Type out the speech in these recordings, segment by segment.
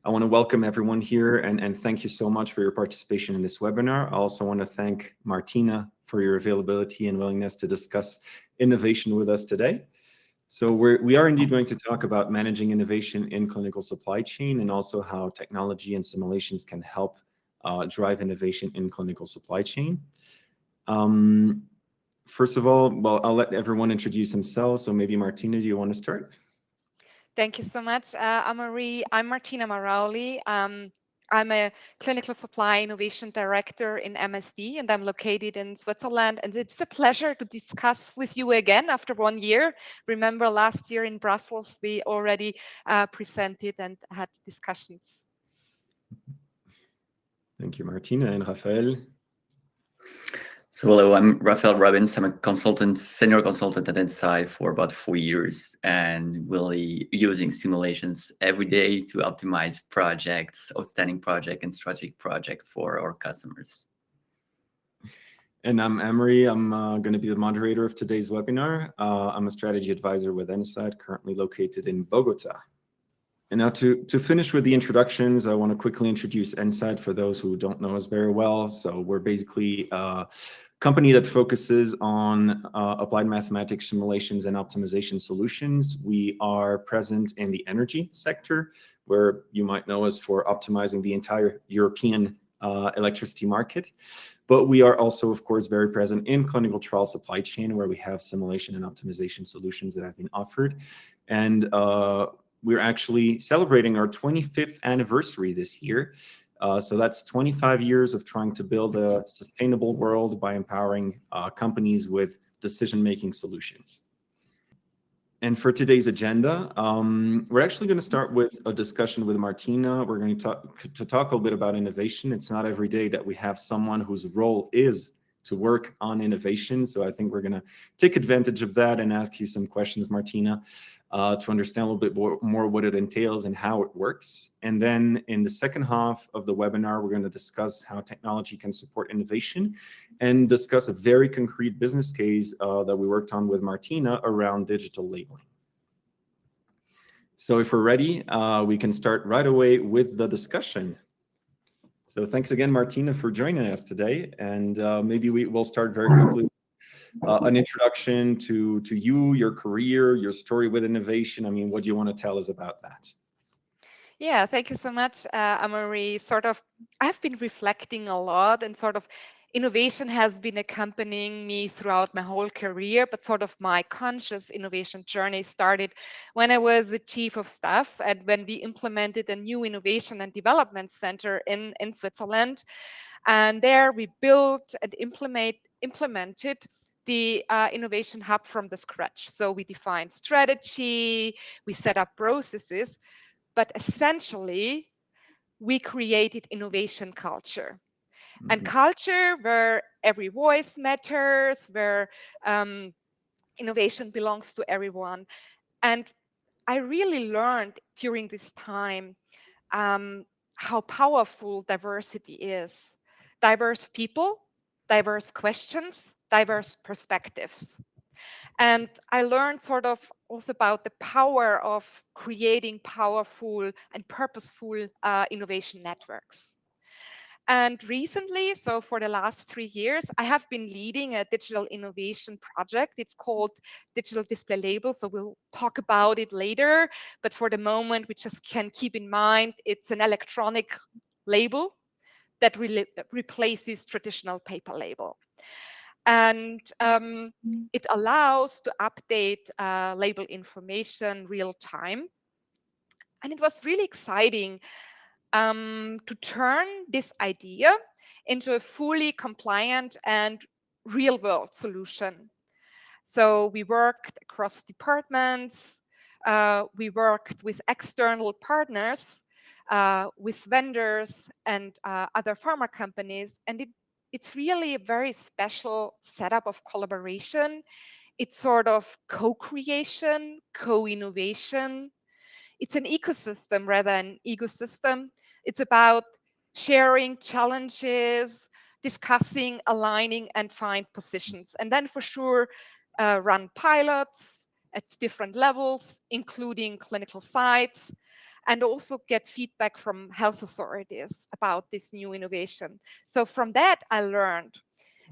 I want to welcome everyone here and thank you so much for your participation in this webinar. I also want to thank Martina for your availability and willingness to discuss innovation with us today. So we are indeed going to talk about managing innovation in clinical supply chain and also how technology and simulations can help drive innovation in clinical supply chain. First of all, well, I'll let everyone introduce themselves. So maybe Martina, do you want to start? Thank you so much, Amaury. I'm Martina Marauli. I'm a clinical supply innovation director in MSD, and I'm located in Switzerland. And it's a pleasure to discuss with you again after 1 year. Remember, last year in Brussels, we already presented and had discussions. Thank you, Martina. And Rafael? So hello, I'm Rafael Robbins. I'm a consultant, senior consultant at Inside for about 4 years, and really using simulations every day to optimize projects, outstanding project and strategic projects for our customers. And I'm Emery. I'm going to be the moderator of today's webinar. I'm a strategy advisor with Inside, currently located in Bogota. And now to finish with the introductions, I want to quickly introduce Inside for those who don't know us very well. So we're basically a company that focuses on applied mathematics, simulations, and optimization solutions. We are present in the energy sector, where you might know us for optimizing the entire European electricity market. But we are also, of course, very present in clinical trial supply chain, where we have simulation and optimization solutions that have been offered. And we're actually celebrating our 25th anniversary this year. So that's 25 years of trying to build a sustainable world by empowering companies with decision-making solutions. And for today's agenda, we're actually going to start with a discussion with Martina. We're going to talk a little bit about innovation. It's not every day that we have someone whose role is to work on innovation. So I think we're going to take advantage of that and ask you some questions, Martina, to understand a little bit more what it entails and how it works. And then in the second half of the webinar, we're going to discuss how technology can support innovation and discuss a very concrete business case that we worked on with Martina around digital labeling. So if we're ready, we can start right away with the discussion. So thanks again, Martina, for joining us today. And maybe we'll start very quickly. An introduction to you, your career, your story with innovation. I mean, what do you want to tell us about that? Yeah, thank you so much, Amaury. I have been reflecting a lot, and innovation has been accompanying me throughout my whole career, but my conscious innovation journey started when I was the chief of staff and when we implemented a new innovation and development center in Switzerland. And there we built and implemented the innovation hub from the scratch. So we defined strategy, we set up processes, but essentially we created innovation culture. And culture where every voice matters, where innovation belongs to everyone. And I really learned during this time how powerful diversity is. Diverse people, diverse questions, diverse perspectives. And I learned also about the power of creating powerful and purposeful innovation networks. And recently, so for the last 3 years, I have been leading a digital innovation project. It's called Digital Display Label. So we'll talk about it later. But for the moment, we just can keep in mind it's an electronic label that replaces traditional paper label. And it allows to update label information real time. And it was really exciting to turn this idea into a fully compliant and real world solution. So we worked across departments, we worked with external partners, with vendors and other pharma companies, and it's really a very special setup of collaboration. It's co-creation, co-innovation. It's an ecosystem rather than ecosystem. It's about sharing challenges, discussing, aligning, and find positions. And then for sure, run pilots at different levels, including clinical sites. and also get feedback from health authorities about this new innovation. So from that, I learned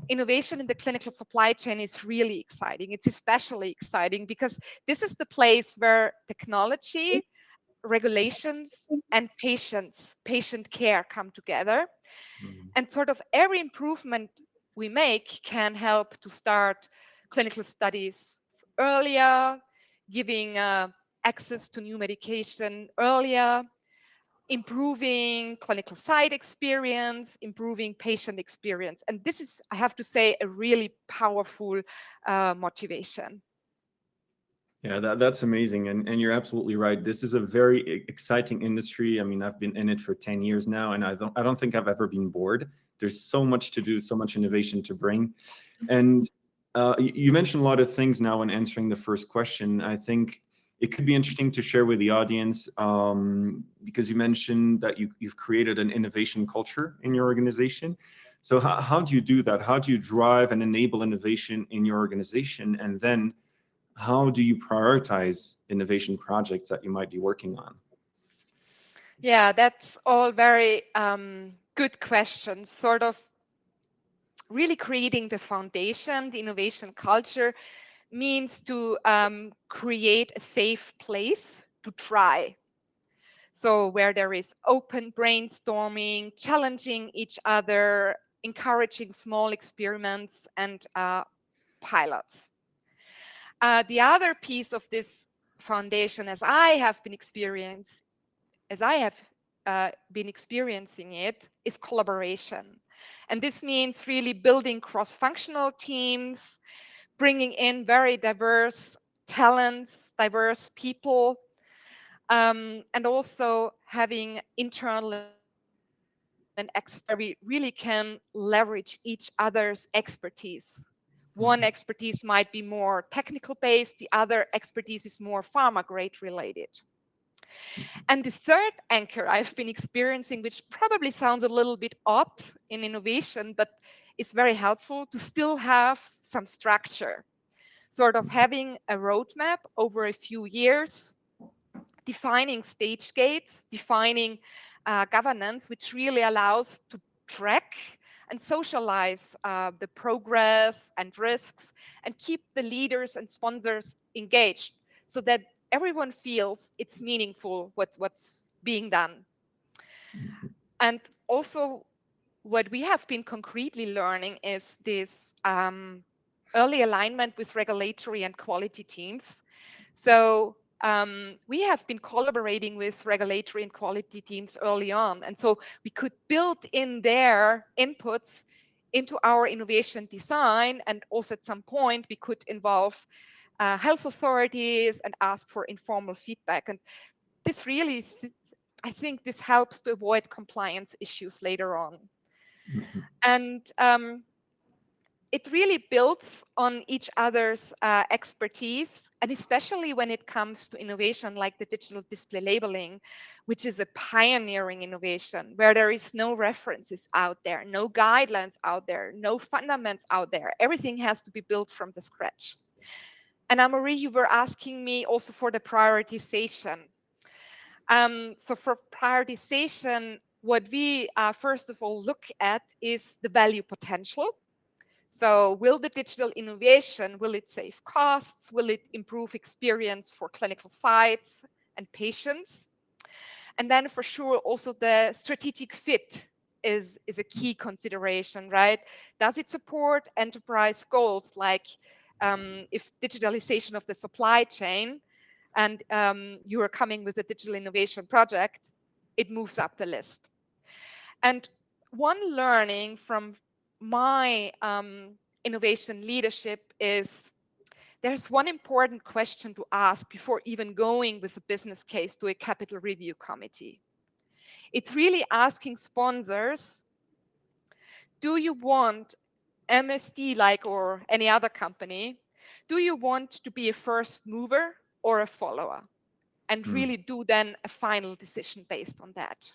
innovation in the clinical supply chain is really exciting. It's especially exciting because this is the place where technology, regulations, and patient care come together. Mhm. And sort of every improvement we make can help to start clinical studies earlier, giving access to new medication earlier, improving clinical site experience, improving patient experience. And this is, I have to say, a really powerful motivation. Yeah, that's amazing. And you're absolutely right. This is a very exciting industry. I mean, I've been in it for 10 years now, and I don't think I've ever been bored. There's so much to do, so much innovation to bring. And you mentioned a lot of things now in answering the first question. I think it could be interesting to share with the audience, because you mentioned that you've created an innovation culture in your organization. So how do you do that? How do you drive and enable innovation in your organization? And then how do you prioritize innovation projects that you might be working on? Yeah, that's all very good questions. Sort of really creating the foundation, the innovation culture means to create a safe place to try. So where there is open brainstorming, challenging each other, encouraging small experiments and pilots. The other piece of this foundation, as I have been experiencing it, is collaboration. And this means really building cross-functional teams, bringing in very diverse talents, diverse people, and also having internal and external where we really can leverage each other's expertise. One expertise might be more technical based, the other expertise is more pharma grade related. And the third anchor I've been experiencing, which probably sounds a little bit odd in innovation, but is very helpful to still have some structure, sort of having a roadmap over a few years, defining stage gates, defining governance, which really allows to track and socialize the progress and risks and keep the leaders and sponsors engaged so that everyone feels it's meaningful what's being done. And also what we have been concretely learning is this early alignment with regulatory and quality teams. So we have been collaborating with regulatory and quality teams early on. And so we could build in their inputs into our innovation design. And also at some point, we could involve health authorities and ask for informal feedback. And this really, I think this helps to avoid compliance issues later on. Mhm. And it really builds on each other's expertise, and especially when it comes to innovation like the digital display labeling, which is a pioneering innovation where there is no references out there, no guidelines out there, no fundamentals out there. Everything has to be built from the scratch. And Anne-Marie, you were asking me also for the prioritization. So for prioritization, what we first of all look at is the value potential. So will the digital innovation, will it save costs? Will it improve experience for clinical sites and patients? And then for sure, also the strategic fit is a key consideration, right? Does it support enterprise goals like if digitalization of the supply chain and you are coming with a digital innovation project, it moves up the list. And one learning from my innovation leadership is there's one important question to ask before even going with a business case to a capital review committee. It's really asking sponsors, do you want MSD like or any other company? Do you want to be a first mover or a follower? And Mm. really do then a final decision based on that.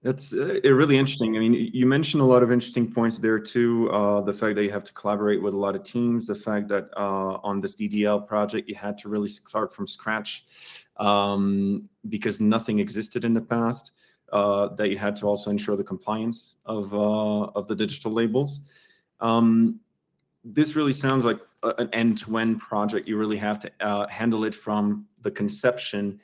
That's really interesting. I mean, you mentioned a lot of interesting points there too. The fact that you have to collaborate with a lot of teams, the fact that on this DDL project, you had to really start from scratch because nothing existed in the past, that you had to also ensure the compliance of the digital labels. This really sounds like an end-to-end project. You really have to handle it from the conception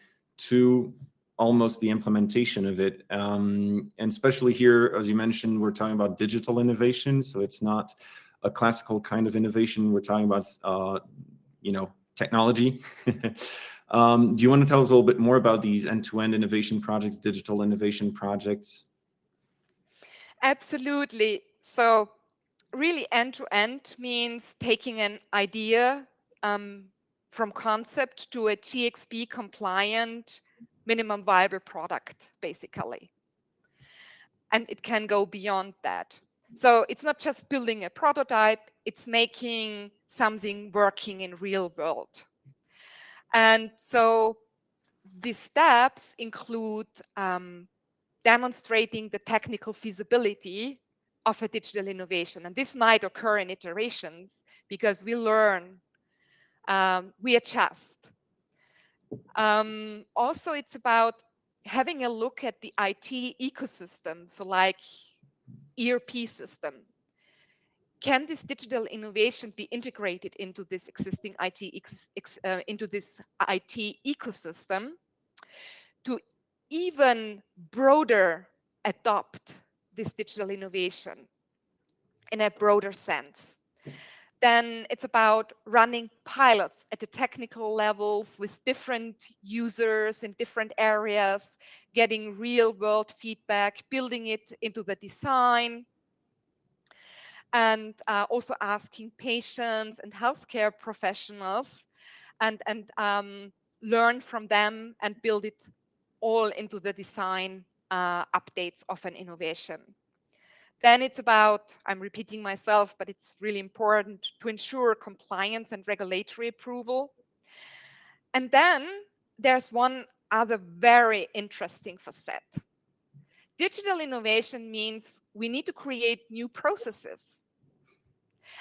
to almost the implementation of it. And especially here, as you mentioned, we're talking about digital innovation. So it's not a classical kind of innovation. We're talking about, technology. Do you want to tell us a little bit more about these end-to-end innovation projects, digital innovation projects? Absolutely. So really end-to-end means taking an idea from concept to a GXP compliant minimum viable product, basically. And it can go beyond that. So it's not just building a prototype, it's making something working in real world. And so these steps include demonstrating the technical feasibility of a digital innovation. And this might occur in iterations because we learn, we adjust. Also, it's about having a look at the IT ecosystem. So like ERP system. Can this digital innovation be integrated into this existing into this IT ecosystem to even broader adopt this digital innovation in a broader sense? Then it's about running pilots at the technical levels with different users in different areas, getting real world feedback, building it into the design, and also asking patients and healthcare professionals and learn from them and build it all into the design updates of an innovation. Then it's about, I'm repeating myself, but it's really important to ensure compliance and regulatory approval. And then there's one other very interesting facet. Digital innovation means we need to create new processes.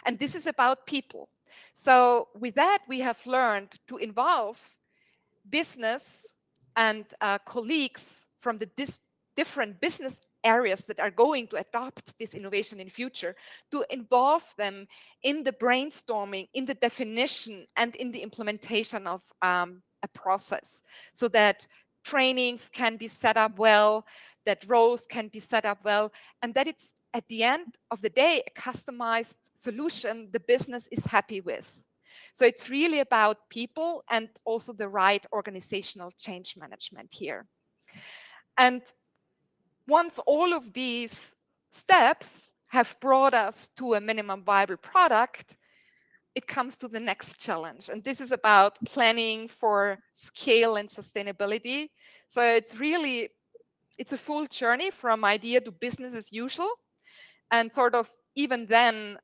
And this is about people. So with that, we have learned to involve business and colleagues from the different business areas that are going to adopt this innovation in future, to involve them in the brainstorming, in the definition, and in the implementation of a process, so that trainings can be set up well, that roles can be set up well, and that it's at the end of the day a customized solution the business is happy with. So it's really about people and also the right organizational change management here. And once all of these steps have brought us to a minimum viable product, it comes to the next challenge. And this is about planning for scale and sustainability. So it's a full journey from idea to business as usual. And sort of even then,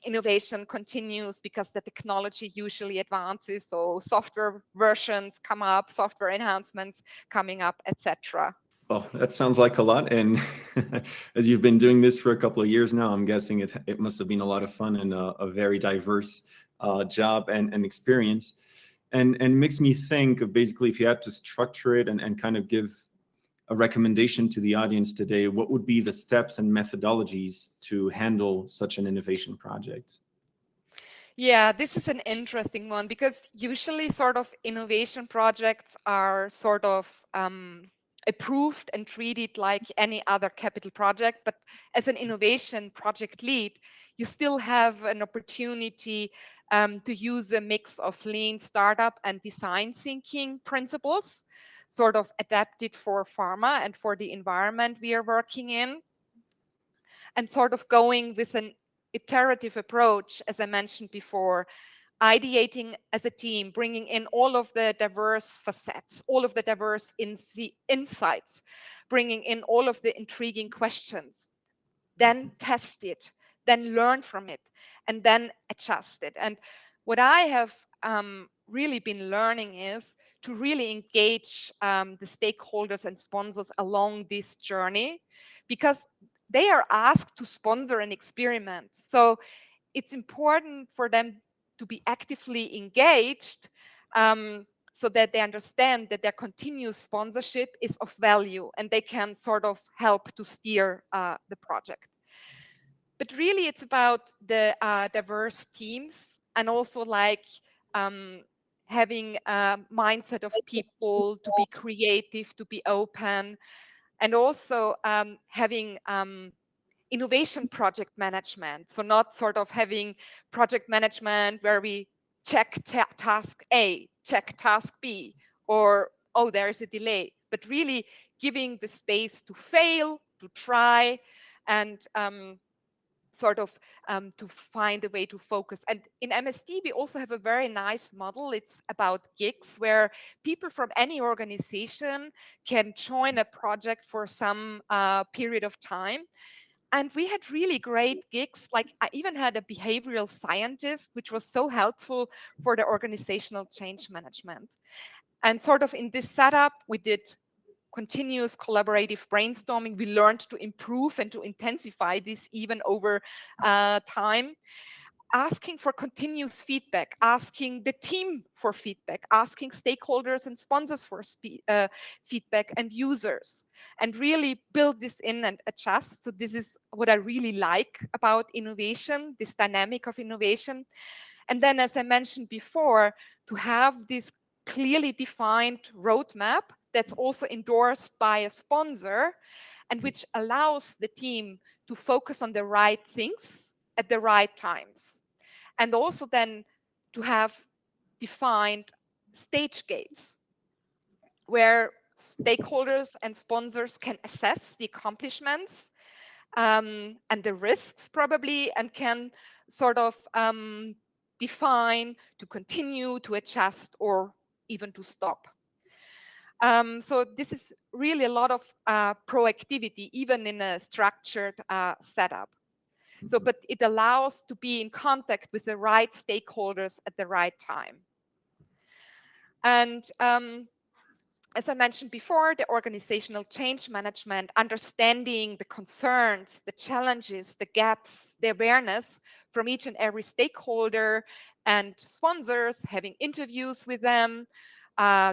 innovation continues because the technology usually advances. So software versions come up, software enhancements coming up, etc. Well, that sounds like a lot. And as you've been doing this for a couple of years now, I'm guessing it must have been a lot of fun and a very diverse job and experience. And makes me think of basically if you had to structure it and kind of give a recommendation to the audience today, what would be the steps and methodologies to handle such an innovation project? Yeah, this is an interesting one because usually sort of innovation projects are sort of approved and treated like any other capital project. But as an innovation project lead, you still have an opportunity to use a mix of lean startup and design thinking principles, sort of adapted for pharma and for the environment we are working in, and sort of going with an iterative approach, as I mentioned before, ideating as a team, bringing in all of the diverse facets, all of the diverse insights, bringing in all of the intriguing questions, then test it, then learn from it, and then adjust it. And what I have really been learning is to really engage the stakeholders and sponsors along this journey, because they are asked to sponsor an experiment. So it's important for them to be actively engaged, so that they understand that their continuous sponsorship is of value and they can sort of help to steer the project. But really, it's about the diverse teams, and also like having a mindset of people to be creative, to be open, and also having innovation project management. So not sort of having project management where we check task A, check task B, or oh, there is a delay, but really giving the space to fail, to try, and sort of to find a way to focus. And in MSD, we also have a very nice model. It's about gigs where people from any organization can join a project for some period of time. And we had really great gigs. Like I even had a behavioral scientist, which was so helpful for the organizational change management. And sort of in this setup, we did continuous collaborative brainstorming. We learned to improve and to intensify this even over time, asking for continuous feedback, asking the team for feedback, asking stakeholders and sponsors for feedback, and users, and really build this in and adjust. So this is what I really like about innovation, this dynamic of innovation. And then, as I mentioned before, to have this clearly defined roadmap that's also endorsed by a sponsor, and which allows the team to focus on the right things at the right times. And also then to have defined stage gates where stakeholders and sponsors can assess the accomplishments and the risks probably, and can sort of define to continue, to adjust, or even to stop. So this is really a lot of proactivity, even in a structured setup. So, but it allows to be in contact with the right stakeholders at the right time. And as I mentioned before, the organizational change management, understanding the concerns, the challenges, the gaps, the awareness from each and every stakeholder and sponsors, having interviews with them,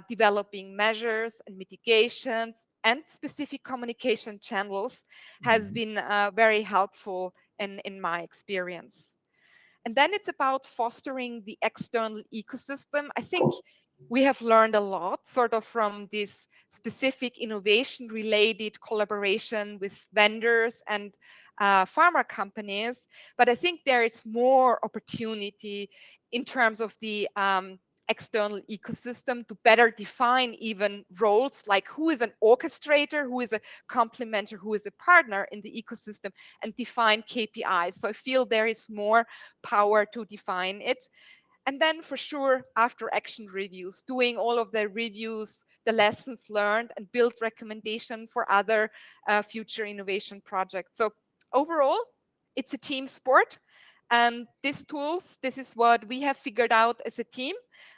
developing measures and mitigations and specific communication channels has been very helpful in my experience. And then it's about fostering the external ecosystem. I think we have learned a lot sort of from this specific innovation related collaboration with vendors and pharma companies. But I think there is more opportunity in terms of the external ecosystem to better define even roles, like who is an orchestrator, who is a complementer, who is a partner in the ecosystem, and define KPIs. So I feel there is more power to define it. And then for sure, after action reviews, doing all of the reviews, the lessons learned, and build recommendation for other future innovation projects. So overall, it's a team sport. And these tools, this is what we have figured out as a team,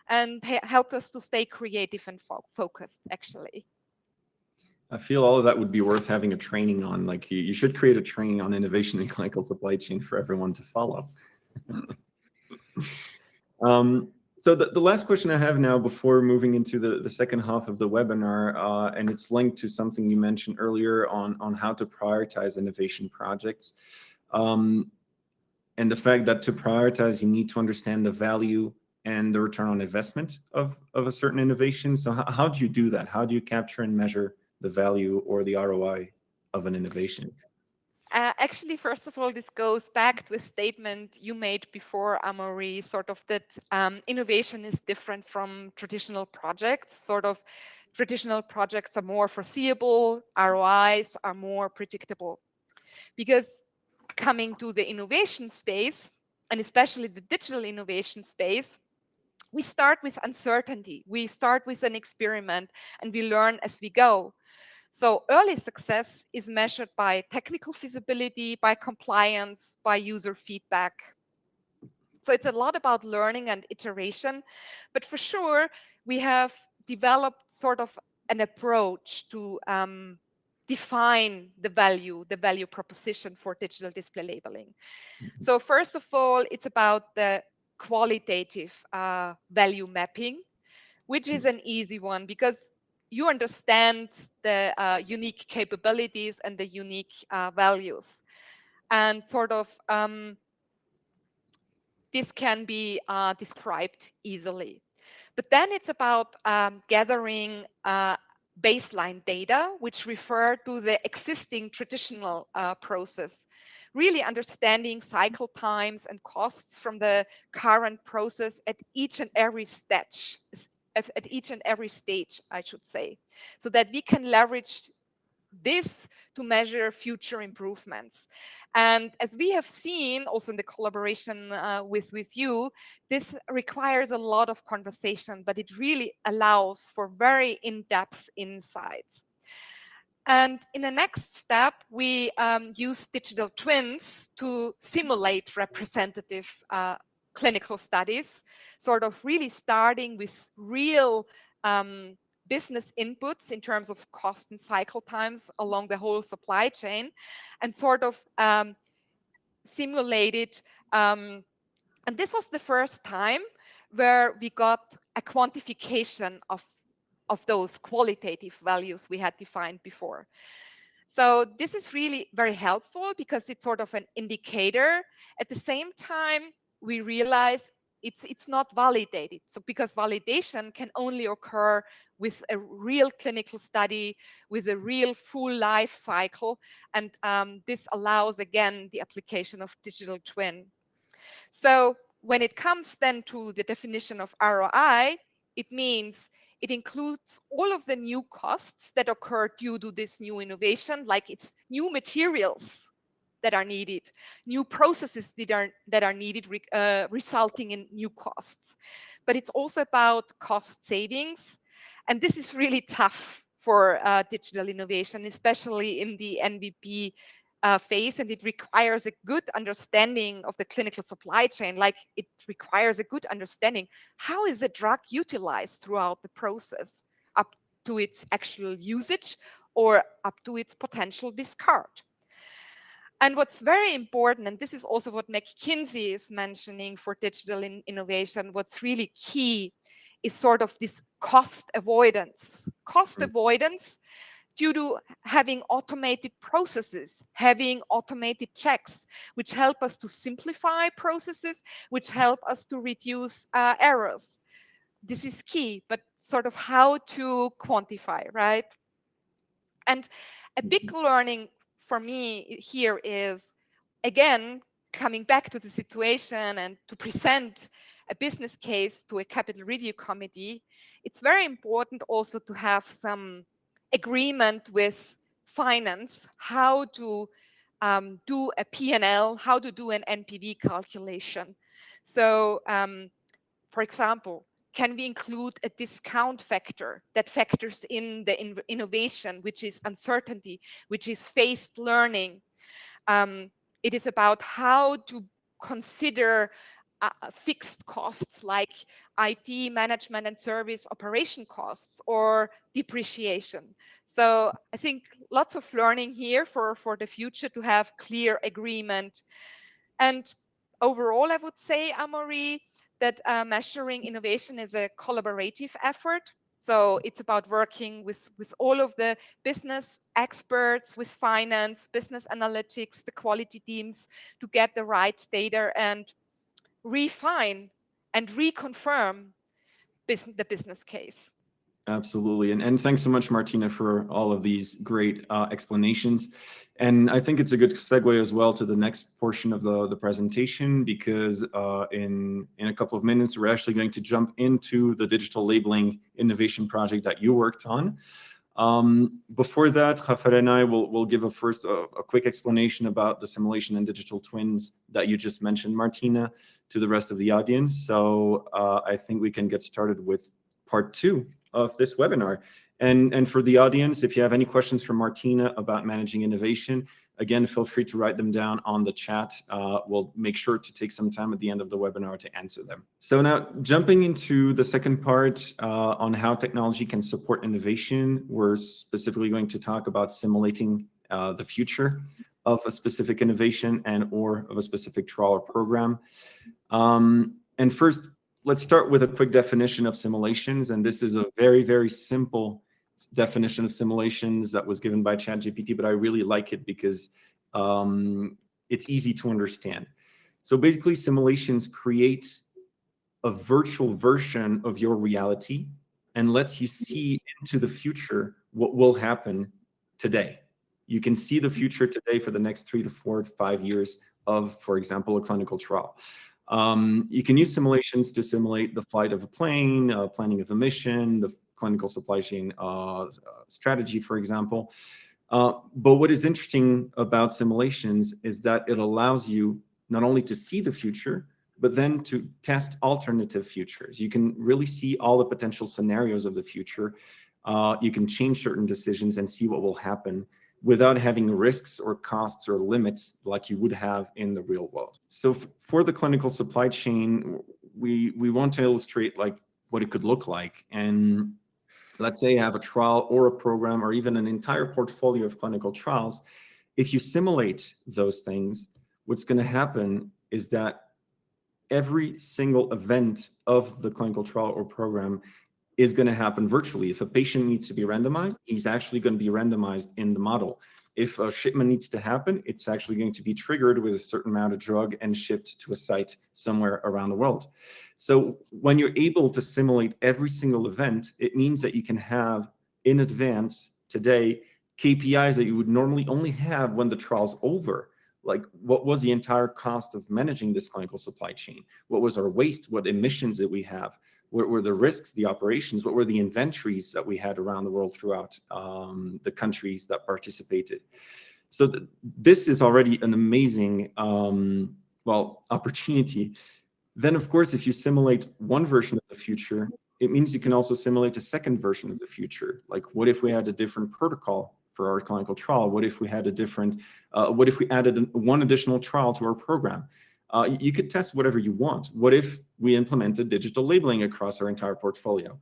and helped us to stay creative and focused, actually. I feel all of that would be worth having a training on. Like you should create a training on innovation in clinical supply chain for everyone to follow. So the last question I have now before moving into the second half of the webinar, and it's linked to something you mentioned earlier on how to prioritize innovation projects. And the fact that to prioritize, you need to understand the value and the return on investment of a certain innovation. So how do you do that? How do you capture and measure the value or the ROI of an innovation? Actually, first of all, this goes back to a statement you made before, Amaury, sort of that innovation is different from traditional projects. Sort of traditional projects are more foreseeable, ROIs are more predictable. Because coming to the innovation space, and especially the digital innovation space, we start with uncertainty. We start with an experiment and we learn as we go. So early success is measured by technical feasibility, by compliance, by user feedback. So it's a lot about learning and iteration, but for sure we have developed sort of an approach to define the value proposition for digital display labeling. So first of all, it's about the qualitative value mapping, which is an easy one because you understand the unique capabilities and the unique values, and sort of this can be described easily. But then it's about gathering baseline data, which refer to the existing traditional process, really understanding cycle times and costs from the current process at each and every stage, I should say, so that we can leverage this to measure future improvements. And as we have seen also in the collaboration with you, this requires a lot of conversation, but it really allows for very in-depth insights. And in the next step, we use digital twins to simulate representative clinical studies, sort of really starting with real business inputs in terms of cost and cycle times along the whole supply chain, and sort of simulated. And this was the first time where we got a quantification of those qualitative values we had defined before. So this is really very helpful because it's sort of an indicator. At the same time, we realize it's not validated. So because validation can only occur with a real clinical study, with a real full life cycle. And this allows, again, the application of digital twin. So when it comes then to the definition of ROI, it means it includes all of the new costs that occur due to this new innovation, like it's new materials that are needed, new processes that are needed, resulting in new costs. But it's also about cost savings. And this is really tough for digital innovation, especially in the MVP phase, and it requires a good understanding of the clinical supply chain. Like it requires a good understanding, how is the drug utilized throughout the process up to its actual usage or up to its potential discard. And what's very important, and this is also what McKinsey is mentioning for digital innovation, what's really key is sort of this cost avoidance. Cost avoidance due to having automated processes, having automated checks, which help us to simplify processes, which help us to reduce errors. This is key, but sort of how to quantify, right? And a big learning for me here is, again, coming back to the situation and to present a business case to a capital review committee, it's very important also to have some agreement with finance, how to do a P&L, how to do an NPV calculation. So, for example, can we include a discount factor that factors in the innovation, which is uncertainty, which is phased learning? It is about how to consider fixed costs like IT management and service operation costs or depreciation. So I think lots of learning here for the future to have clear agreement. And overall, I would say, Amaury, that measuring innovation is a collaborative effort. So it's about working with all of the business experts, with finance, business analytics, the quality teams to get the right data and refine and reconfirm the business case. Absolutely. And thanks so much, Martina, for all of these great explanations. And I think it's a good segue as well to the next portion of the presentation, because in a couple of minutes, we're actually going to jump into the digital labeling innovation project that you worked on. Before that, Rafael and I will give a quick explanation about the simulation and digital twins that you just mentioned, Martina, to the rest of the audience. So I think we can get started with part 2 of this webinar. And for the audience, if you have any questions for Martina about managing innovation, Again, feel free to write them down on the chat. We'll make sure to take some time at the end of the webinar to answer them. So now jumping into the second part on how technology can support innovation, we're specifically going to talk about simulating the future of a specific innovation and or of a specific trial or program. And first, let's start with a quick definition of simulations. And this is a very, very simple definition of simulations that was given by ChatGPT, but I really like it because it's easy to understand. So basically, simulations create a virtual version of your reality and lets you see into the future what will happen today. You can see the future today for the next 3 to 4 to 5 years of, for example, a clinical trial. You can use simulations to simulate the flight of a plane, planning of a mission, the clinical supply chain strategy, for example. But what is interesting about simulations is that it allows you not only to see the future, but then to test alternative futures. You can really see all the potential scenarios of the future. You can change certain decisions and see what will happen without having risks or costs or limits like you would have in the real world. So for the clinical supply chain, we want to illustrate like what it could look like. And let's say you have a trial or a program or even an entire portfolio of clinical trials. If you simulate those things, what's going to happen is that every single event of the clinical trial or program is going to happen virtually. If a patient needs to be randomized, he's actually going to be randomized in the model. If a shipment needs to happen, it's actually going to be triggered with a certain amount of drug and shipped to a site somewhere around the world. So when you're able to simulate every single event, it means that you can have in advance today KPIs that you would normally only have when the trial's over. Like, what was the entire cost of managing this clinical supply chain? What was our waste? What emissions did we have? What were the risks, the operations? What were the inventories that we had around the world throughout the countries that participated? So this is already an amazing, opportunity. Then, of course, if you simulate one version of the future, it means you can also simulate a second version of the future. Like, what if we had a different protocol for our clinical trial? What if we had a different, what if we added one additional trial to our program? You could test whatever you want. What if we implemented digital labeling across our entire portfolio?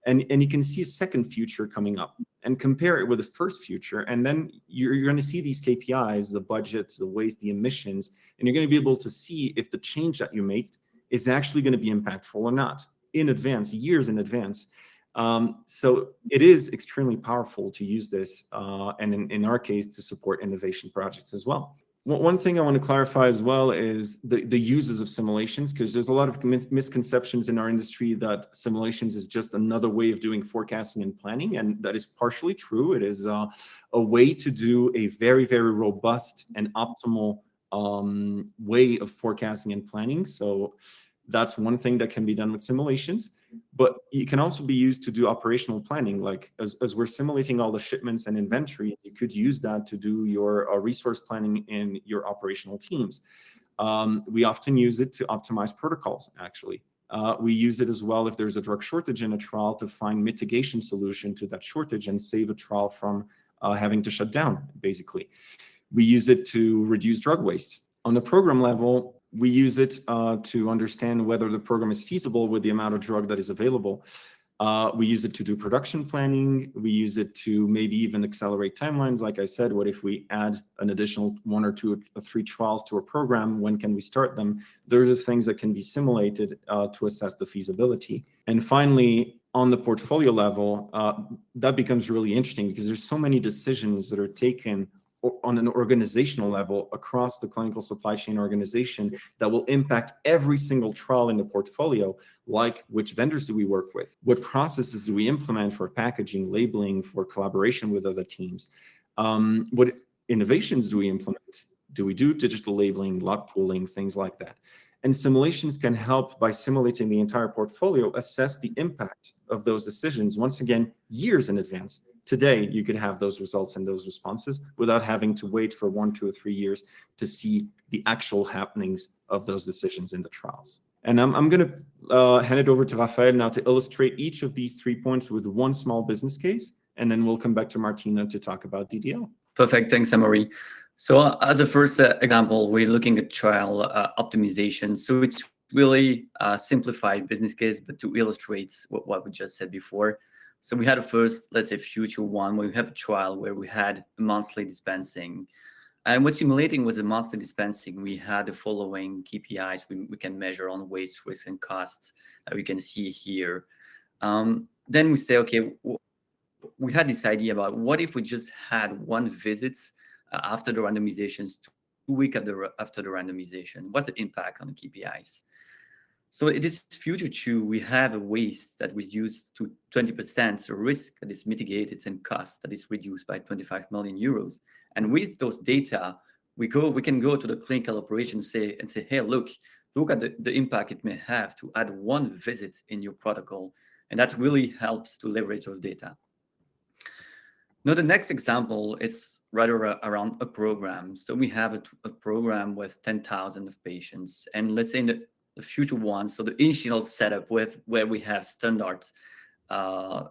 And you can see a second future coming up and compare it with the first future. And then you're going to see these KPIs, the budgets, the waste, the emissions, and you're going to be able to see if the change that you make is actually going to be impactful or not in advance, years in advance. So it is extremely powerful to use this, and in our case, to support innovation projects as well. One thing I want to clarify as well is the uses of simulations, because there's a lot of misconceptions in our industry that simulations is just another way of doing forecasting and planning, and that is partially true. It is a way to do a very, very robust and optimal way of forecasting and planning. So that's one thing that can be done with simulations, but it can also be used to do operational planning. Like as we're simulating all the shipments and inventory, you could use that to do your resource planning in your operational teams. We often use it to optimize protocols, actually. We use it as well if there's a drug shortage in a trial to find mitigation solution to that shortage and save a trial from having to shut down, basically. We use it to reduce drug waste. On the program level, we use it to understand whether the program is feasible with the amount of drug that is available. We use it to do production planning. We use it to maybe even accelerate timelines. Like I said, what if we add an additional 1 or 2 or 3 trials to a program? When can we start them? Those are things that can be simulated to assess the feasibility. And finally, on the portfolio level, that becomes really interesting because there's so many decisions that are taken on an organizational level across the clinical supply chain organization that will impact every single trial in the portfolio, like which vendors do we work with? What processes do we implement for packaging, labeling, for collaboration with other teams? What innovations do we implement? Do we do digital labeling, lot pooling, things like that? And simulations can help by simulating the entire portfolio, assess the impact of those decisions, once again, years in advance. Today, you could have those results and those responses without having to wait for 1, 2, or 3 years to see the actual happenings of those decisions in the trials. And I'm going to hand it over to Raphael now to illustrate each of these 3 points with one small business case, and then we'll come back to Martina to talk about DDL. Perfect. Thanks, Amaury. So as a first example, we're looking at trial optimization. So it's really a simplified business case, but to illustrate what we just said before. So we had a first, let's say, future one, where we have a trial where we had a monthly dispensing. And what simulating was a monthly dispensing. We had the following KPIs we can measure on waste, risk, and costs that we can see here. Then we say, okay, we had this idea about what if we just had one visit after the randomizations, 2 weeks after the randomization? What's the impact on the KPIs? So in this future two, we have a waste that we use to 20%, so risk that is mitigated and cost that is reduced by 25 million euros. And with those data, we can go to the clinical operations and say, hey, look at the impact it may have to add one visit in your protocol. And that really helps to leverage those data. Now, the next example is rather around a program. So we have a program with 10,000 of patients. And let's say in the future one, so the initial setup where we have standard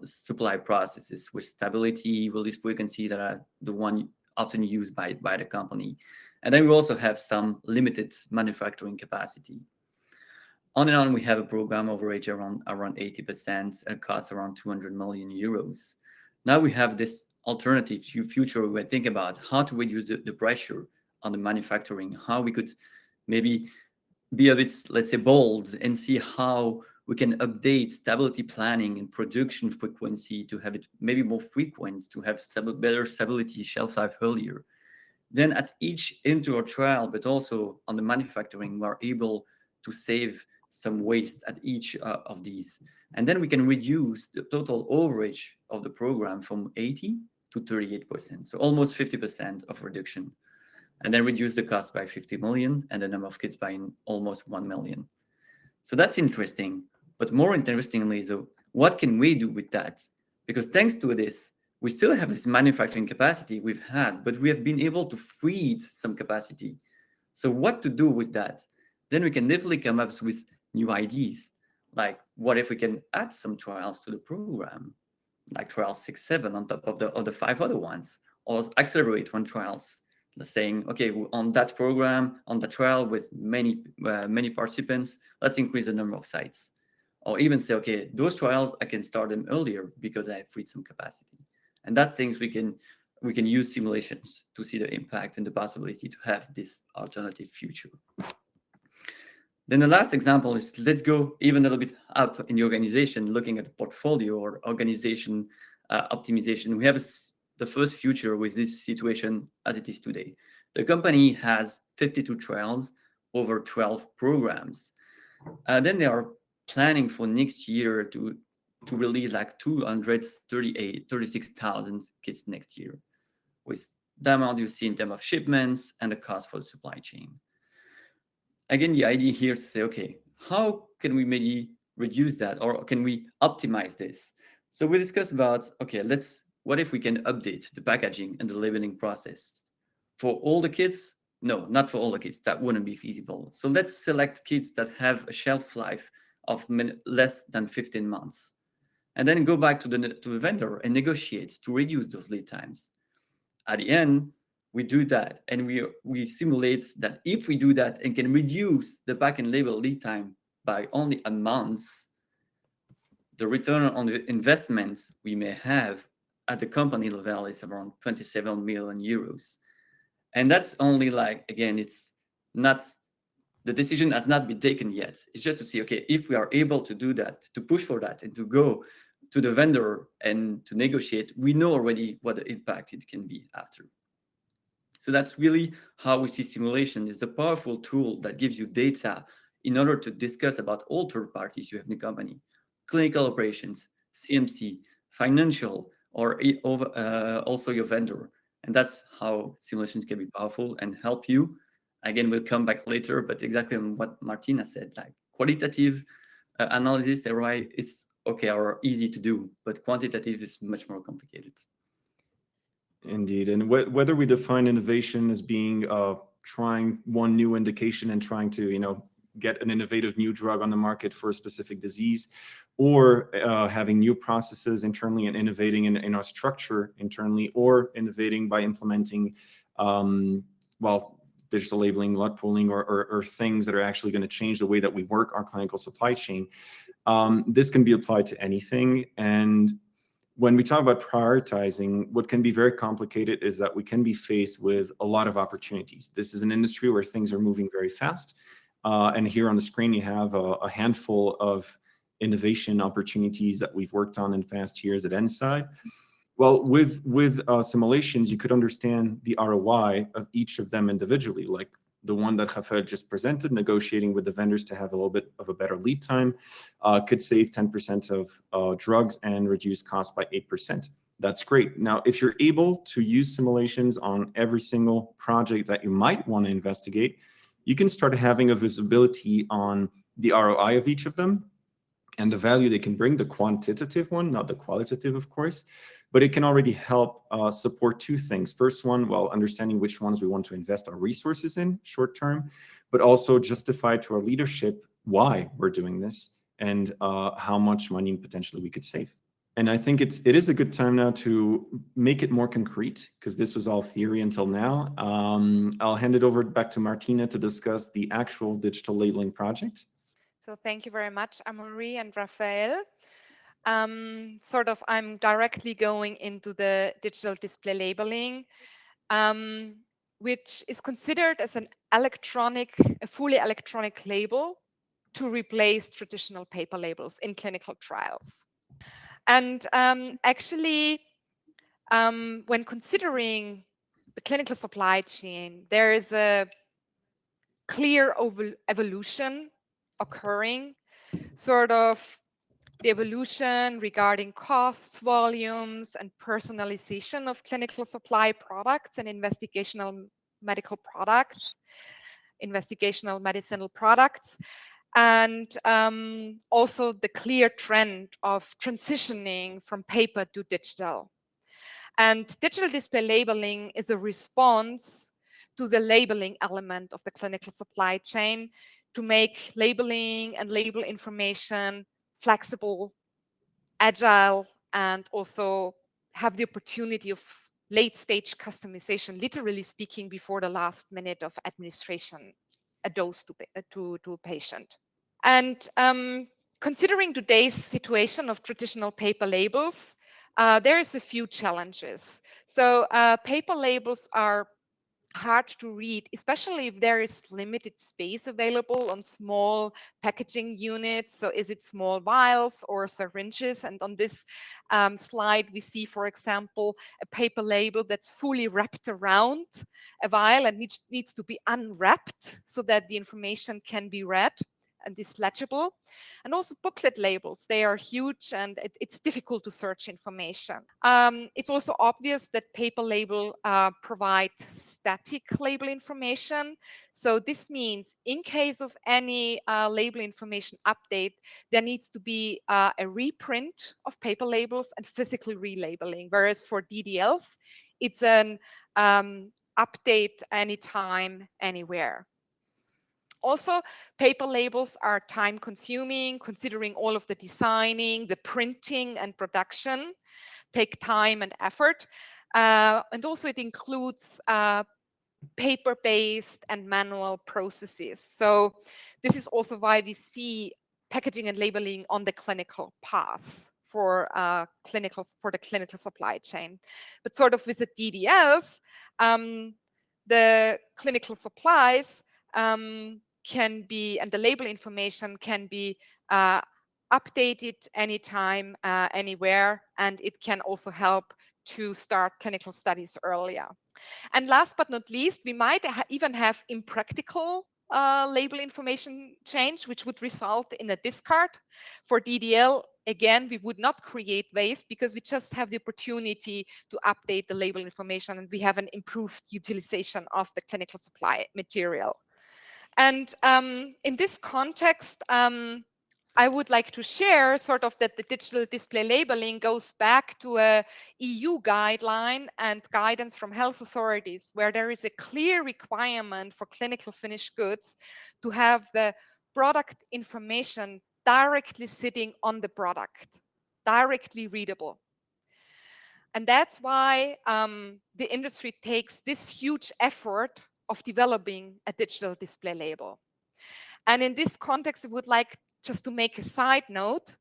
supply processes with stability, release frequency that are the one often used by the company. And then we also have some limited manufacturing capacity. On and on, we have a program overage around 80% and costs around 200 million euros. Now we have this alternative future where we think about how to reduce the pressure on the manufacturing, how we could maybe be a bit, let's say, bold and see how we can update stability planning and production frequency to have it maybe more frequent, to have better stability, shelf life earlier. Then at each indoor trial, but also on the manufacturing, we're able to save some waste at each of these. And then we can reduce the total overage of the program from 80 to 38%, so almost 50% of reduction. And then reduce the cost by 50 million and the number of kids by almost 1 million. So that's interesting. But more interestingly, so what can we do with that? Because thanks to this, we still have this manufacturing capacity we've had, but we have been able to feed some capacity. So what to do with that? Then we can definitely come up with new ideas. Like, what if we can add some trials to the program, like trial 6, 7 on top of the 5 other ones, or accelerate one trials? Saying, okay, on that program, on the trial with many participants, let's increase the number of sites. Or even say, okay, those trials, I can start them earlier because I have freed some capacity. And that things we can use simulations to see the impact and the possibility to have this alternative future. Then the last example is, let's go even a little bit up in the organization, looking at the portfolio or organization optimization. We have the first future with this situation as it is today. The company has 52 trials over 12 programs. Then they are planning for next year to release like 236,000 kits next year, with the amount you see in terms of shipments and the cost for the supply chain. Again, the idea here is to say, okay, how can we maybe reduce that, or can we optimize this? So we discussed about, okay, what if we can update the packaging and the labeling process? For all the kits? No, not for all the kits. That wouldn't be feasible. So let's select kits that have a shelf life of less than 15 months. And then go back to the vendor and negotiate to reduce those lead times. At the end, we do that, and we simulate that if we do that and can reduce the pack and label lead time by only a month, the return on the investment we may have at the company level is around 27 million euros. And that's only like, again, it's not, the decision has not been taken yet. It's just to see, okay, if we are able to do that, to push for that and to go to the vendor and to negotiate, we know already what the impact it can be after. So that's really how we see simulation. It's a powerful tool that gives you data in order to discuss about all third parties you have in the company, clinical operations, CMC, financial, or also your vendor. And that's how simulations can be powerful and help you. Again, we'll come back later, but exactly on what Martina said, like qualitative analysis, right, is okay or easy to do, but quantitative is much more complicated. Indeed. And whether we define innovation as being trying one new indication and trying to, get an innovative new drug on the market for a specific disease, or having new processes internally and innovating in our structure internally, or innovating by implementing digital labeling, lot pooling, or things that are actually going to change the way that we work our clinical supply chain. This can be applied to anything. And when we talk about prioritizing, what can be very complicated is that we can be faced with a lot of opportunities. This is an industry where things are moving very fast. And here on the screen, you have a handful of innovation opportunities that we've worked on in past years at NSide. Well, with simulations, you could understand the ROI of each of them individually, like the one that Rafael just presented, negotiating with the vendors to have a little bit of a better lead time, could save 10% of drugs and reduce costs by 8%. That's great. Now, if you're able to use simulations on every single project that you might want to investigate, you can start having a visibility on the ROI of each of them and the value they can bring, the quantitative one, not the qualitative, of course. But it can already help support two things. First one, well, understanding which ones we want to invest our resources in short term, but also justify to our leadership why we're doing this and how much money potentially we could save. And I think it is a good time now to make it more concrete, because this was all theory until now. I'll hand it over back to Martina to discuss the actual digital labeling project. So thank you very much, Amaury and Rafael. I'm directly going into the digital display labeling, which is considered as a fully electronic label to replace traditional paper labels in clinical trials. And actually, when considering the clinical supply chain, there is a clear evolution occurring, sort of the evolution regarding costs, volumes, and personalization of clinical supply products and investigational medicinal products, and also the clear trend of transitioning from paper to digital. And digital display labeling is a response to the labeling element of the clinical supply chain to make labeling and label information flexible, agile, and also have the opportunity of late-stage customization, literally speaking, before the last minute of administration a dose to a patient. And considering today's situation of traditional paper labels, there is a few challenges. So paper labels are hard to read, especially if there is limited space available on small packaging units. So is it small vials or syringes? And on this slide, we see, for example, a paper label that's fully wrapped around a vial and needs to be unwrapped so that the information can be read and is legible. And also booklet labels, they are huge and it's difficult to search information. It's also obvious that paper label provide static label information. So this means in case of any label information update, there needs to be a reprint of paper labels and physical relabeling. Whereas for DDLs, it's an update anytime, anywhere. Also, paper labels are time consuming, considering all of the designing, the printing and production take time and effort. And also it includes paper-based and manual processes. So this is also why we see packaging and labeling on the clinical path for the clinical supply chain. But sort of with the DDLs, the clinical supplies can be, and the label information can be updated anytime, anywhere, and it can also help to start clinical studies earlier. And last but not least, we might even have impractical label information change, which would result in a discard. For DDL, again, we would not create waste because we just have the opportunity to update the label information and we have an improved utilization of the clinical supply material. And in this context, I would like to share sort of that the digital display labeling goes back to a EU guideline and guidance from health authorities, where there is a clear requirement for clinical finished goods to have the product information directly sitting on the product, directly readable. And that's why the industry takes this huge effort of developing a digital display label. And in this context, I would like just to make a side note.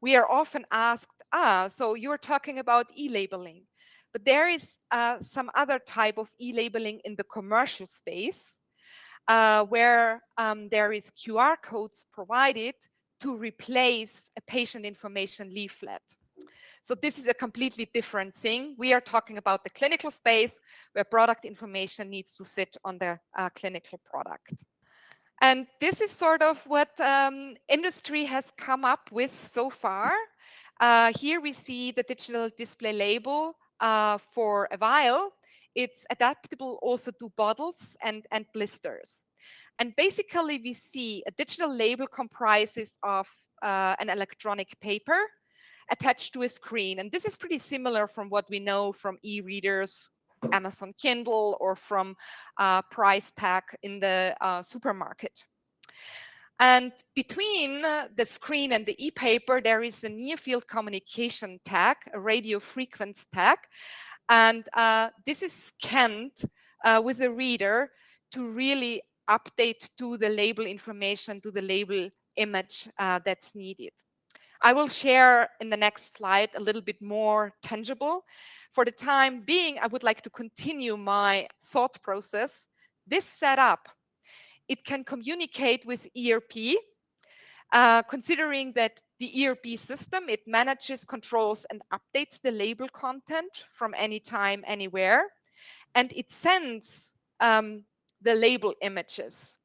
We are often asked, so you're talking about e-labeling, but there is some other type of e-labeling in the commercial space where there is QR codes provided to replace a patient information leaflet. So this is a completely different thing. We are talking about the clinical space where product information needs to sit on the clinical product. And this is sort of what industry has come up with so far. Here we see the digital display label for a vial. It's adaptable also to bottles and blisters. And basically we see a digital label comprises of an electronic paper attached to a screen. And this is pretty similar from what we know from e-readers, Amazon Kindle, or from price tag in the supermarket. And between the screen and the e-paper, there is a near field communication tag, a radio frequency tag. And this is scanned with a reader to really update to the label information, to the label image that's needed. I will share in the next slide a little bit more tangible. For the time being, I would like to continue my thought process. This setup, it can communicate with ERP, considering that the ERP system, it manages, controls, and updates the label content from anytime, anywhere, and it sends the label images.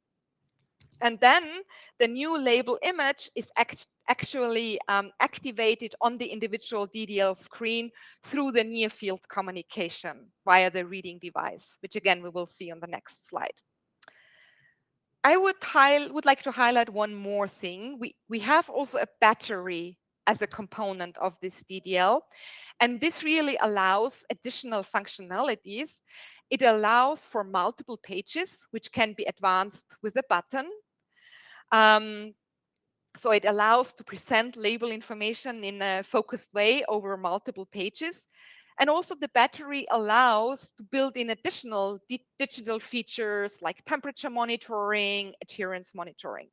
And then the new label image is actually activated on the individual DDL screen through the near field communication via the reading device, which again, we will see on the next slide. I would like to highlight one more thing. We have also a battery as a component of this DDL, and this really allows additional functionalities. It allows for multiple pages, which can be advanced with a button. So it allows to present label information in a focused way over multiple pages. And also the battery allows to build in additional digital features like temperature monitoring, adherence monitoring.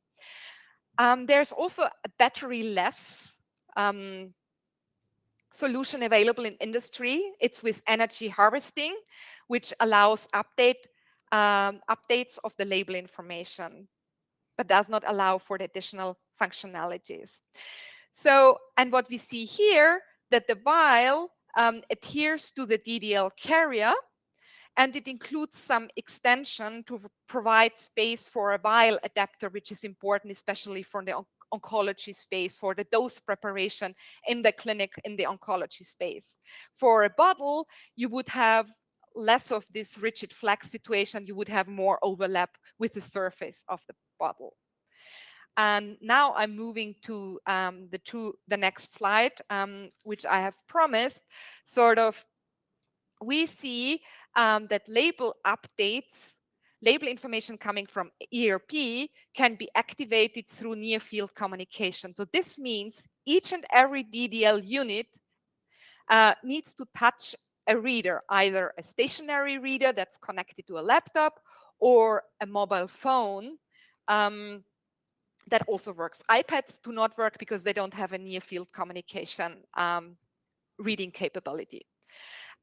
There's also a battery-less solution available in industry. It's with energy harvesting, which allows updates of the label information, but does not allow for the additional functionalities. So, and what we see here, that the vial adheres to the DDL carrier, and it includes some extension to provide space for a vial adapter, which is important, especially for the oncology space, for the dose preparation in the clinic in the oncology space. For a bottle, you would have less of this rigid flex situation. You would have more overlap with the surface of the bottle. And now I'm moving to the next slide, which I have promised. Sort of, we see that label updates, label information coming from ERP can be activated through near field communication. So this means each and every DDL unit needs to touch a reader, either a stationary reader that's connected to a laptop or a mobile phone. That also works. iPads do not work because they don't have a near field communication reading capability.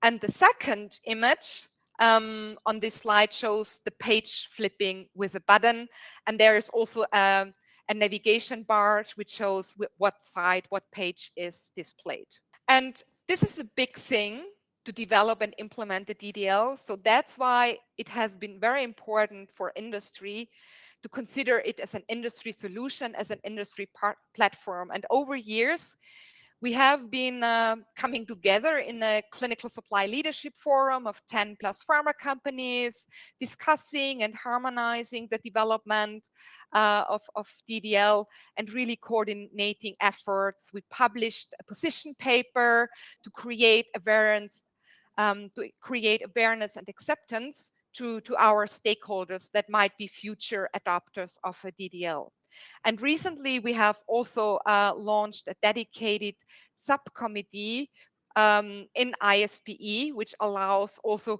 And the second image on this slide shows the page flipping with a button. And there is also a navigation bar which shows what side, what page is displayed. And this is a big thing to develop and implement the DDL. So that's why it has been very important for industry to consider it as an industry solution, as an industry platform. And over years, we have been coming together in a clinical supply leadership forum of 10 plus pharma companies, discussing and harmonizing the development of DDL and really coordinating efforts. We published a position paper to create awareness, and acceptance to our stakeholders that might be future adopters of a DDL. And recently, we have also launched a dedicated subcommittee in ISPE, which allows also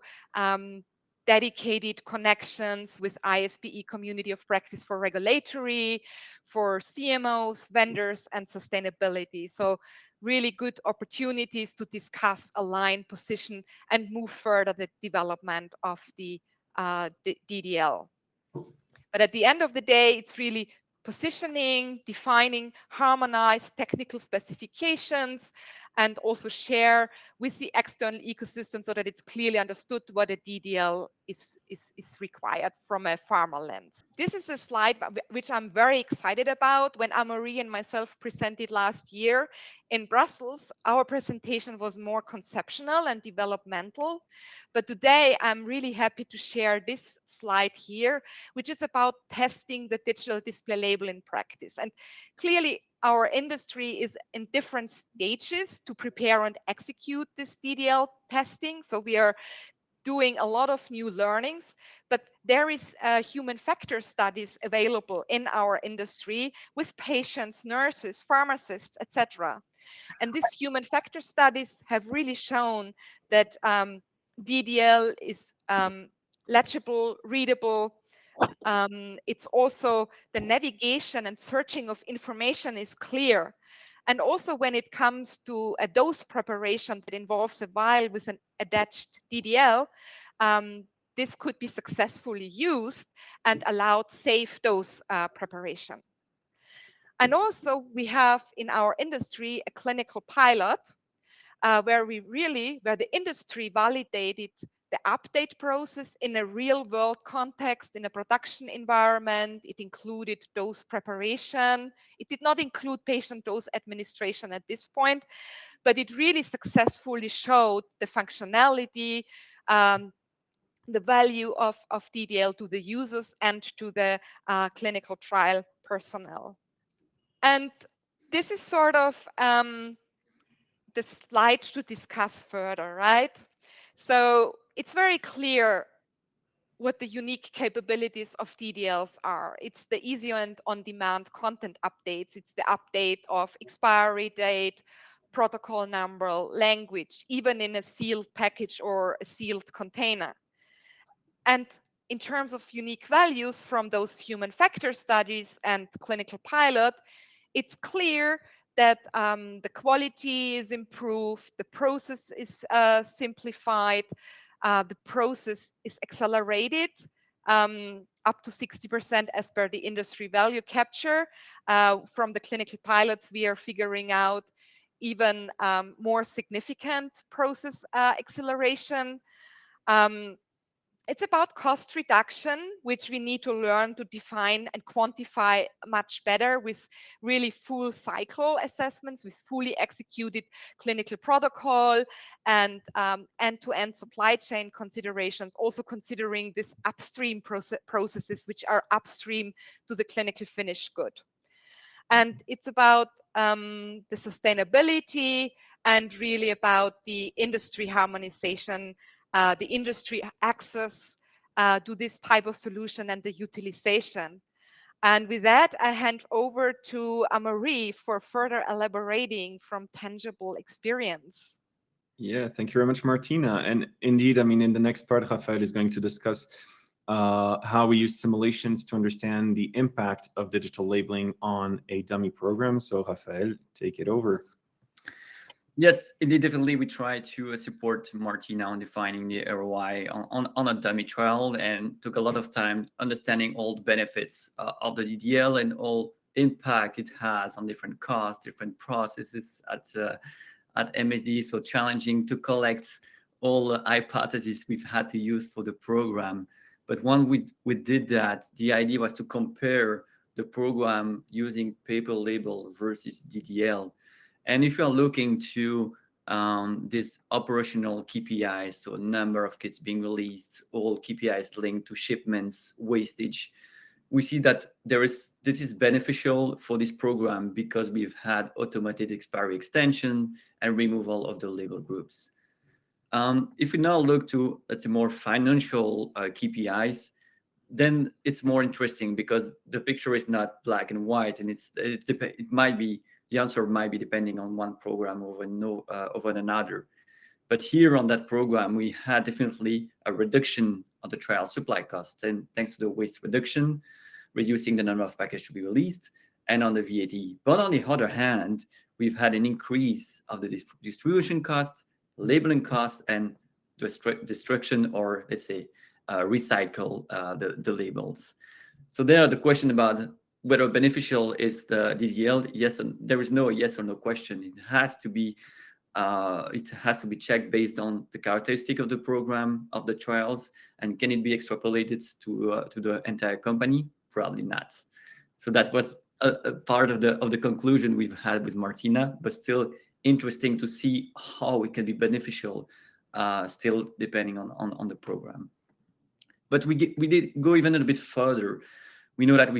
dedicated connections with ISPE community of practice for regulatory, for CMOs, vendors, and sustainability. So really good opportunities to discuss, align, position, and move further the development of the DDL. But at the end of the day, it's really positioning, defining, harmonize technical specifications, and also share with the external ecosystem so that it's clearly understood what a DDL is required from a pharma lens. This is a slide which I'm very excited about. When Anne-Marie and myself presented last year in Brussels, our presentation was more conceptual and developmental. But today, I'm really happy to share this slide here, which is about testing the digital display label in practice. And clearly, our industry is in different stages to prepare and execute this DDL testing. So we are doing a lot of new learnings, but there is human factor studies available in our industry with patients, nurses, pharmacists, etc. And these human factor studies have really shown that DDL is legible, readable. It's also the navigation and searching of information is clear. And also when it comes to a dose preparation that involves a vial with an attached DDL, this could be successfully used and allowed safe dose preparation. And also we have in our industry a clinical pilot where the industry validated the update process in a real world context, in a production environment. It included dose preparation. It did not include patient dose administration at this point, but it really successfully showed the functionality, the value of DDL to the users and to the clinical trial personnel. And this is sort of the slide to discuss further, right? So it's very clear what the unique capabilities of DDLs are. It's the easy and on-demand content updates. It's the update of expiry date, protocol number, language, even in a sealed package or a sealed container. And in terms of unique values from those human factor studies and clinical pilot, it's clear that the quality is improved, the process is simplified, the process is accelerated up to 60% as per the industry value capture. From the clinical pilots, we are figuring out even more significant process acceleration. It's about cost reduction, which we need to learn to define and quantify much better with really full cycle assessments, with fully executed clinical protocol and end-to-end supply chain considerations, also considering this upstream processes which are upstream to the clinical finished good. And it's about the sustainability and really about the industry harmonization, the industry access to this type of solution and the utilization. And with that, I hand over to Anne-Marie for further elaborating from tangible experience. Yeah, thank you very much, Martina. And indeed, I mean, in the next part, Rafael is going to discuss how we use simulations to understand the impact of digital labeling on a dummy program. So Rafael, take it over. Yes, indeed, definitely. We try to support Martina on defining the ROI on a dummy trial, and took a lot of time understanding all the benefits of the DDL and all impact it has on different costs, different processes at MSD. So challenging to collect all the hypotheses we've had to use for the program. But when we did that, the idea was to compare the program using paper label versus DDL. And if you're looking to this operational KPIs, so number of kits being released, all KPIs linked to shipments, wastage, we see that this is beneficial for this program because we've had automated expiry extension and removal of the label groups. If we now look to, let's say, more financial KPIs, then it's more interesting because the picture is not black and white, and it might be, the answer might be depending on one program over another. But here on that program, we had definitely a reduction the trial supply costs, and thanks to the waste reduction, reducing the number of packages to be released, and on the VAT. But on the other hand, we've had an increase of the distribution costs, labeling costs, and destruction, or let's say recycle the labels. So there, the question about whether beneficial is the DDL, yes, and there is no yes or no question. It has to be checked based on the characteristic of the program, of the trials, and can it be extrapolated to the entire company? Probably not. So that was a part of the conclusion we've had with Martina, but still interesting to see how it can be beneficial, still depending on the program. But we did go even a little bit further. We know that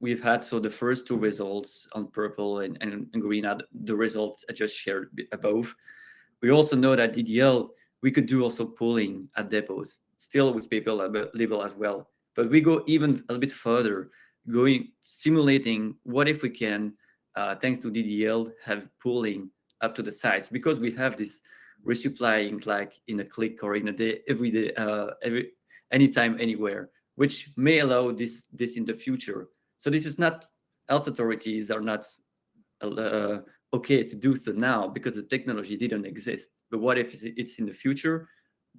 we've had the first two results on purple and green are the results I just shared above. We also know that DDL, we could do also pooling at depots, still with paper label as well. But we go even a little bit further, simulating what if we can, thanks to DDL, have pooling up to the sites, because we have this resupplying like in a click or in a day, every day, anytime, anywhere, which may allow this in the future. So this is not, health authorities are not okay to do so now because the technology didn't exist. But what if it's in the future?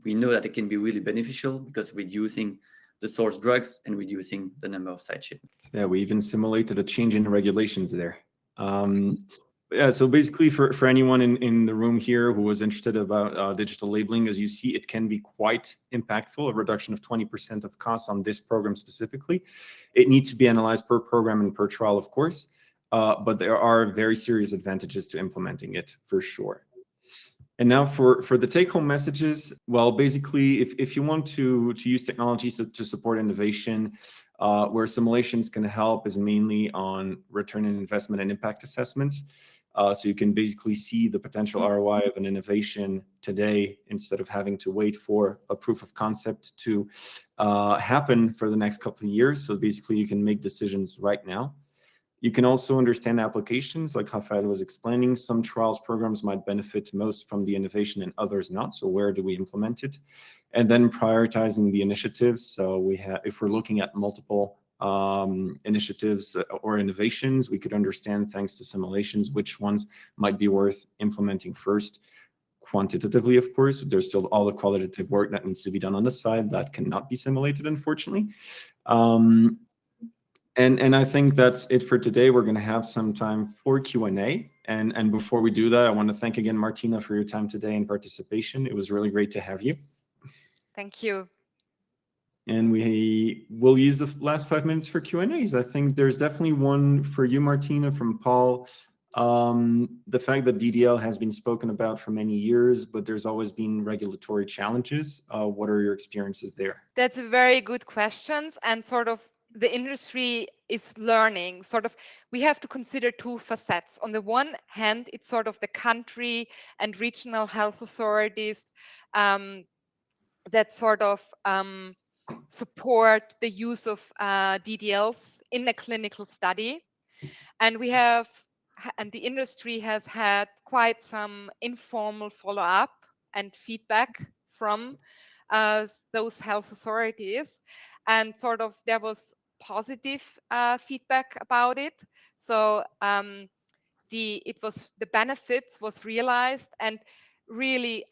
We know that it can be really beneficial because reducing the source drugs and reducing the number of side shipments. Yeah, we even simulated a change in regulations there. Yeah, so basically for anyone in the room here who was interested about digital labeling, as you see, it can be quite impactful, a reduction of 20% of costs on this program specifically. It needs to be analyzed per program and per trial, of course, but there are very serious advantages to implementing it for sure. And now for the take-home messages, well, basically, if you want to use technologies to support innovation, where simulations can help is mainly on return on investment and impact assessments. So you can basically see the potential ROI of an innovation today instead of having to wait for a proof of concept to happen for the next couple of years. So basically, you can make decisions right now. You can also understand applications, like Rafael was explaining. Some trials programs might benefit most from the innovation and others not. So where do we implement it? And then prioritizing the initiatives. So if we're looking at multiple initiatives or innovations, we could understand, thanks to simulations, which ones might be worth implementing first. Quantitatively, of course, there's still all the qualitative work that needs to be done on the side that cannot be simulated, unfortunately. And I think that's it for today. We're going to have some time for Q&A. And before we do that, I want to thank again, Martina, for your time today and participation. It was really great to have you. Thank you. And we will use the last 5 minutes for Q&As. I think there's definitely one for you, Martina, from Paul. The fact that DDL has been spoken about for many years, but there's always been regulatory challenges. What are your experiences there? That's a very good question. And the industry is learning. We have to consider two facets. On the one hand, it's the country and regional health authorities that support the use of DDLs in a clinical study. And the industry has had quite some informal follow-up and feedback from those health authorities. And there was positive feedback about it. So the benefits was realized, and really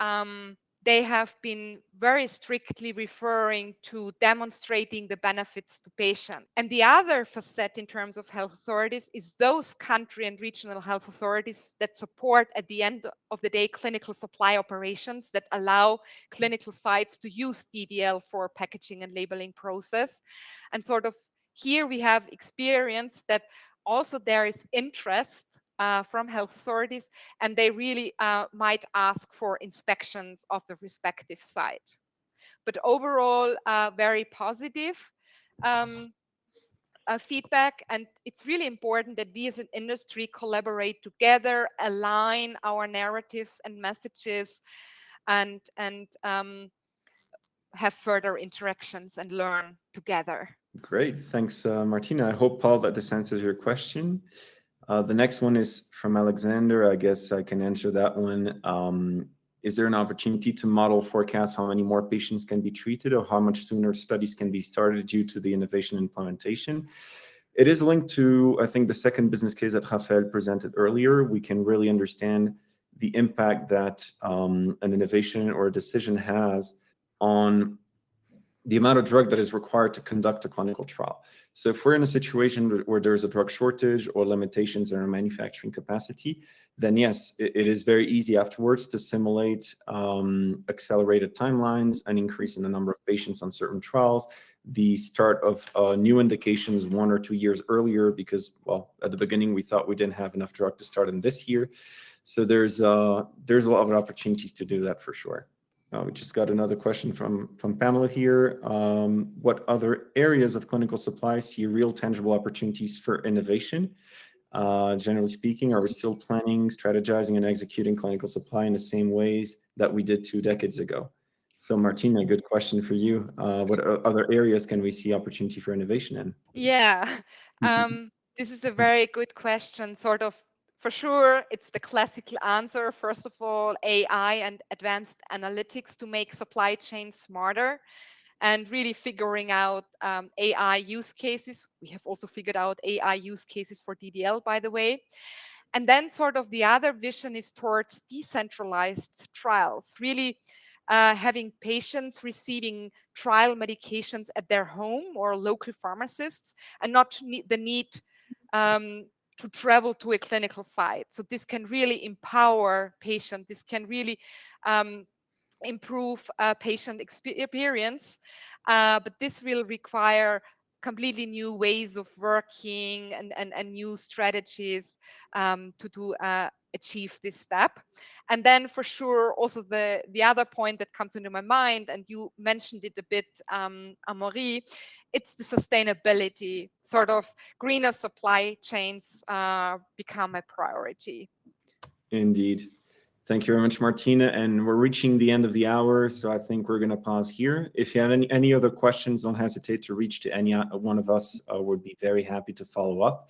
they have been very strictly referring to demonstrating the benefits to patients. And the other facet in terms of health authorities is those country and regional health authorities that support, at the end of the day, clinical supply operations that allow clinical sites to use DDL for packaging and labeling process. And here we have experienced that also there is interest from health authorities, and they really might ask for inspections of the respective site. But overall, very positive feedback, and it's really important that we as an industry collaborate together, align our narratives and messages, and have further interactions and learn together. Great, thanks, Martina. I hope, Paul, that this answers your question. The next one is from Alexander. I guess I can answer that one. Is there an opportunity to model forecast how many more patients can be treated or how much sooner studies can be started due to the innovation implementation? It is linked to, I think, the second business case that Rafael presented earlier. We can really understand the impact that an innovation or a decision has on the amount of drug that is required to conduct a clinical trial. So if we're in a situation where there's a drug shortage or limitations in our manufacturing capacity, then yes, it is very easy afterwards to simulate accelerated timelines, an increase in the number of patients on certain trials, the start of new indications 1 or 2 years earlier, because, well, at the beginning we thought we didn't have enough drug to start in this year. So there's a lot of opportunities to do that for sure. We just got another question from Pamela here. What other areas of clinical supply see real tangible opportunities for innovation? Generally speaking, are we still planning, strategizing, and executing clinical supply in the same ways that we did 2 decades ago? So Martina, good question for you. What other areas can we see opportunity for innovation in? Yeah, this is a very good question. Sort of, for sure, it's the classical answer. First of all, AI and advanced analytics to make supply chains smarter, and really figuring out AI use cases. We have also figured out AI use cases for DDL, by the way. And then sort of the other vision is towards decentralized trials, really having patients receiving trial medications at their home or local pharmacists, and not the need to travel to a clinical site. So this can really empower patients. This can really improve patient experience, but this will require completely new ways of working and new strategies to achieve this step. And then for sure, also the other point that comes into my mind, and you mentioned it a bit, Amaury, it's the sustainability. Sort of greener supply chains become a priority. Indeed. Thank you very much, Martina. And we're reaching the end of the hour, so I think we're going to pause here. If you have any other questions, don't hesitate to reach to any one of us. We'd be very happy to follow up.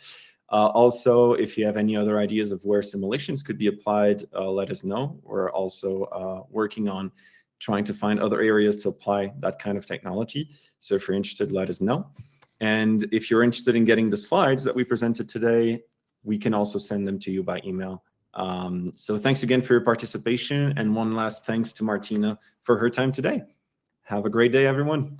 Also, if you have any other ideas of where simulations could be applied, let us know. We're also working on trying to find other areas to apply that kind of technology. So if you're interested, let us know. And if you're interested in getting the slides that we presented today, we can also send them to you by email. So thanks again for your participation, and one last thanks to Martina for her time today. Have a great day, everyone.